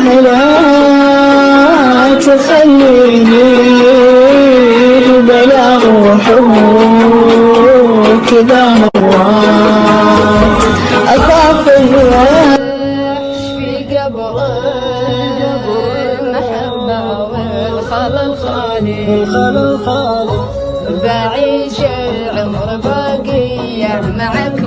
لا تخليني بلا روح كذا مرات أخاف الوحش في قبر المحبة والخلل الخالي بعيش العمر باقية معك